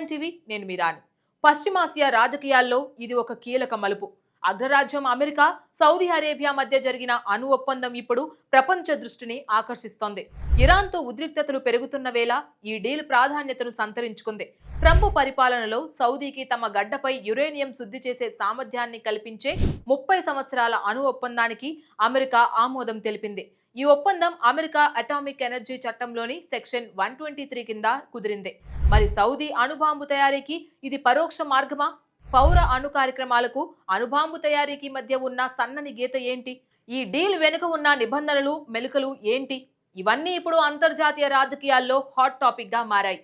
R9 TV నేను మీరాని. పశ్చిమాసియా రాజకీయాల్లో ఇది ఒక కీలక మలుపు. అగ్రరాజ్యం అమెరికా, సౌదీ అరేబియా మధ్య జరిగిన అణు ఒప్పందం ఇప్పుడు ప్రపంచ దృష్టిని ఆకర్షిస్తోంది. ఇరాన్తో ఉద్రిక్తతలు పెరుగుతున్న వేళ ఈ డీల్ ప్రాధాన్యతను సంతరించుకుంది. ట్రంప్ పరిపాలనలో సౌదీకి తమ గడ్డపై యురేనియం శుద్ధి చేసే సామర్థ్యాన్ని కల్పించే 30 సంవత్సరాల అణు ఒప్పందానికి అమెరికా ఆమోదం తెలిపింది. ఈ ఒప్పందం అమెరికా అటామిక్ ఎనర్జీ చట్టంలోని సెక్షన్ 123 కింద కుదిరింది. మరి సౌదీ అణుబాంబు తయారీకి ఇది పరోక్ష మార్గమా? పౌర అణు కార్యక్రమాలకు అణుబాంబు తయారీకి మధ్య ఉన్న సన్నని గీత ఏంటి? ఈ డీల్ వెనుక ఉన్న నిబంధనలు, మెలికలు ఏంటి? ఇవన్నీ ఇప్పుడు అంతర్జాతీయ రాజకీయాల్లో హాట్ టాపిక్ గా మారాయి.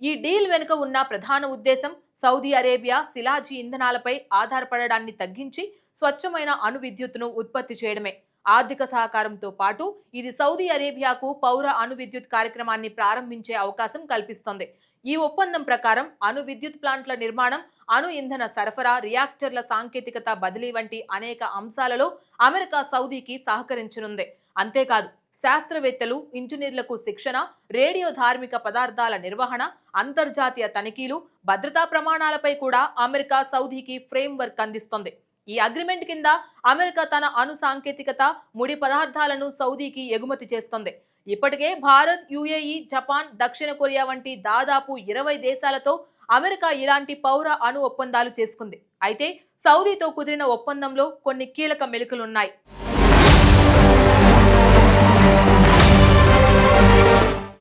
ఈ డీల్ వెనుక ఉన్న ప్రధాన ఉద్దేశం సౌదీ అరేబియా శిలాజీ ఇంధనాలపై ఆధారపడడాన్ని తగ్గించి స్వచ్ఛమైన అణు విద్యుత్తును ఉత్పత్తి చేయడమే. ఆర్థిక సహకారంతో పాటు ఇది సౌదీ అరేబియాకు పౌర అణు విద్యుత్ కార్యక్రమాన్ని ప్రారంభించే అవకాశం కల్పిస్తోంది. ఈ ఒప్పందం ప్రకారం అణు విద్యుత్ ప్లాంట్ల నిర్మాణం, అణు ఇంధన సరఫరా, రియాక్టర్ల సాంకేతికత బదిలీ వంటి అనేక అంశాలలో అమెరికా సౌదీకి సహకరించనుంది. అంతేకాదు, శాస్త్రవేత్తలు, ఇంజనీర్లకు శిక్షణ, రేడియో ధార్మిక పదార్థాల నిర్వహణ, అంతర్జాతీయ తనిఖీలు, భద్రతా ప్రమాణాలపై కూడా అమెరికా సౌదీకి ఫ్రేమ్వర్క్ అందిస్తోంది. ఈ అగ్రిమెంట్ కింద అమెరికా తన అణు సాంకేతికత, ముడి పదార్థాలను సౌదీకి ఎగుమతి చేస్తోంది. ఇప్పటికే భారత్, యుఏఈ, జపాన్, దక్షిణ కొరియా వంటి దాదాపు 20 దేశాలతో అమెరికా ఇలాంటి పౌర అణు ఒప్పందాలు చేసుకుంది. అయితే సౌదీతో కుదిరిన ఒప్పందంలో కొన్ని కీలక మెలికలున్నాయి.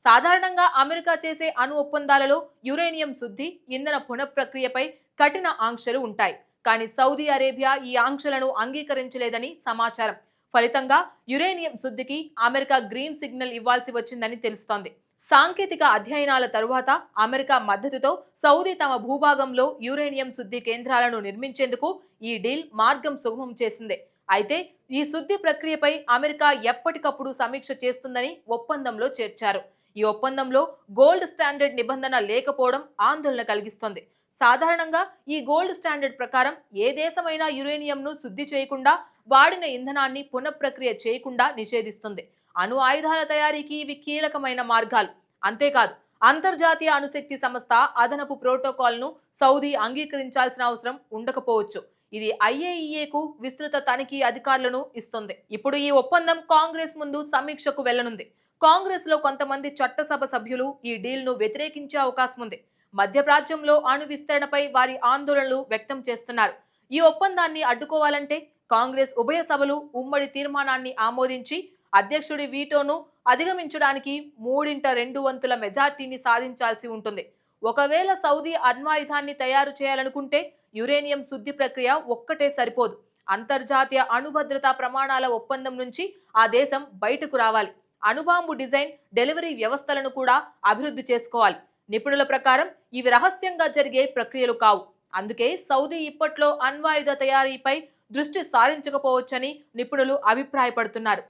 సాధారణంగా అమెరికా చేసే అణు ఒప్పందాలలో యురేనియం శుద్ధి, ఇంధన పునఃప్రక్రియపై కఠిన ఆంక్షలు ఉంటాయి. కానీ సౌదీ అరేబియా ఈ ఆంక్షలను అంగీకరించలేదని సమాచారం. ఫలితంగా యురేనియం శుద్ధికి అమెరికా గ్రీన్ సిగ్నల్ ఇవ్వాల్సి వచ్చిందని తెలుస్తోంది. సాంకేతిక అధ్యయనాల తరువాత అమెరికా మద్దతుతో సౌదీ తమ భూభాగంలో యురేనియం శుద్ధి కేంద్రాలను నిర్మించేందుకు ఈ డీల్ మార్గం సుగమం చేసింది. అయితే ఈ శుద్ధి ప్రక్రియపై అమెరికా ఎప్పటికప్పుడు సమీక్ష చేస్తుందని ఒప్పందంలో చేర్చారు. ఈ ఒప్పందంలో గోల్డ్ స్టాండర్డ్ నిబంధన లేకపోవడం ఆందోళన కలిగిస్తోంది. సాధారణంగా ఈ గోల్డ్ స్టాండర్డ్ ప్రకారం ఏ దేశమైనా యురేనియంను శుద్ధి చేయకుండా, వాడిన ఇంధనాన్ని పునఃప్రక్రియ చేయకుండా నిషేధిస్తుంది. అణు ఆయుధాల తయారీకి ఇవి కీలకమైన మార్గాలు. అంతేకాదు, అంతర్జాతీయ అణుశక్తి సంస్థ అదనపు ప్రోటోకాల్ను సౌదీ అంగీకరించాల్సిన అవసరం ఉండకపోవచ్చు. ఇది IAEAకు విస్తృత తనిఖీ అధికారులను ఇస్తుంది. ఇప్పుడు ఈ ఒప్పందం కాంగ్రెస్ ముందు సమీక్షకు వెళ్లనుంది. కాంగ్రెస్ లో కొంతమంది చట్టసభ సభ్యులు ఈ డీల్ ను వ్యతిరేకించే అవకాశం ఉంది. మధ్యప్రాచ్యంలో అణు విస్తరణపై వారి ఆందోళనలు వ్యక్తం చేస్తున్నారు. ఈ ఒప్పందాన్ని అడ్డుకోవాలంటే కాంగ్రెస్ ఉభయ సభలు ఉమ్మడి తీర్మానాన్ని ఆమోదించి అధ్యక్షుడి వీటోను అధిగమించడానికి 3/2 మెజార్టీని సాధించాల్సి ఉంటుంది. ఒకవేళ సౌదీ అణ్వాయుధాన్ని తయారు చేయాలనుకుంటే యురేనియం శుద్ధి ప్రక్రియ ఒక్కటే సరిపోదు. అంతర్జాతీయ అణుభద్రతా ప్రమాణాల ఒప్పందం నుంచి ఆ దేశం బయటకు రావాలి. అణుబాంబు డిజైన్, డెలివరీ వ్యవస్థలను కూడా అభివృద్ధి చేసుకోవాలి. నిపుణుల ప్రకారం ఇవి రహస్యంగా జరిగే ప్రక్రియలు కావు. అందుకే సౌదీ ఇప్పట్లో అణ్వాయుధ తయారీపై దృష్టి సారించకపోవచ్చని నిపుణులు అభిప్రాయపడుతున్నారు.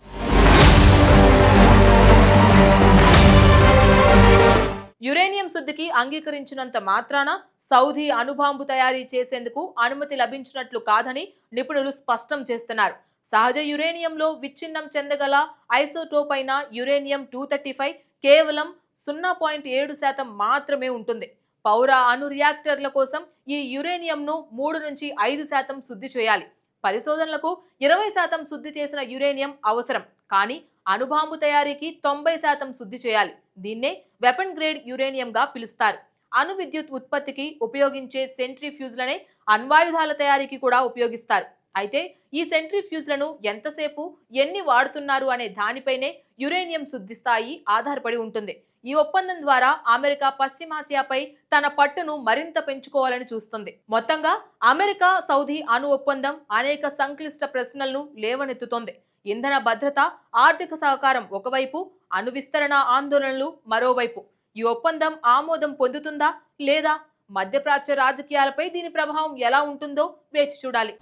యురేనియం శుద్ధికి అంగీకరించినంత మాత్రాన సౌదీ అణుబాంబు తయారీ చేసేందుకు అనుమతి లభించినట్లు కాదని నిపుణులు స్పష్టం చేస్తున్నారు. సహజ యురేనియంలో విచ్ఛిన్నం చెందగల ఐసోటోప్ అయిన యురేనియం 235 కేవలం 0.7% మాత్రమే ఉంటుంది. పౌర అణు రియాక్టర్ల కోసం ఈ యురేనియంను 3 నుంచి 5% శుద్ధి చేయాలి. పరిశోధనలకు 20% శుద్ధి చేసిన యురేనియం అవసరం. కానీ అణుబాంబు తయారీకి 90% శుద్ధి చేయాలి. దీన్నే వెపన్ గ్రేడ్ యురేనియంగా పిలుస్తారు. అణు విద్యుత్ ఉత్పత్తికి ఉపయోగించే సెంట్రిఫ్యూజ్లనే అణ్వాయుధాల తయారీకి కూడా ఉపయోగిస్తారు. అయితే ఈ సెంట్రిఫ్యూజ్లను ఎంతసేపు, ఎన్ని వాడుతున్నారు అనే దానిపైనే యురేనియం శుద్ధి స్థాయి ఆధారపడి ఉంటుంది. ఈ ఒప్పందం ద్వారా అమెరికా పశ్చిమాసియాపై తన పట్టును మరింత పెంచుకోవాలని చూస్తుంది. మొత్తంగా అమెరికా సౌదీ అణు ఒప్పందం అనేక సంక్లిష్ట ప్రశ్నలను లేవనెత్తుతోంది. ఇంధన భద్రత, ఆర్థిక సహకారం ఒకవైపు, అణు విస్తరణ ఆందోళనలు మరోవైపు. ఈ ఒప్పందం ఆమోదం పొందుతుందా లేదా? మధ్యప్రాచ్య రాజకీయాలపై దీని ప్రభావం ఎలా ఉంటుందో వేచి చూడాలి.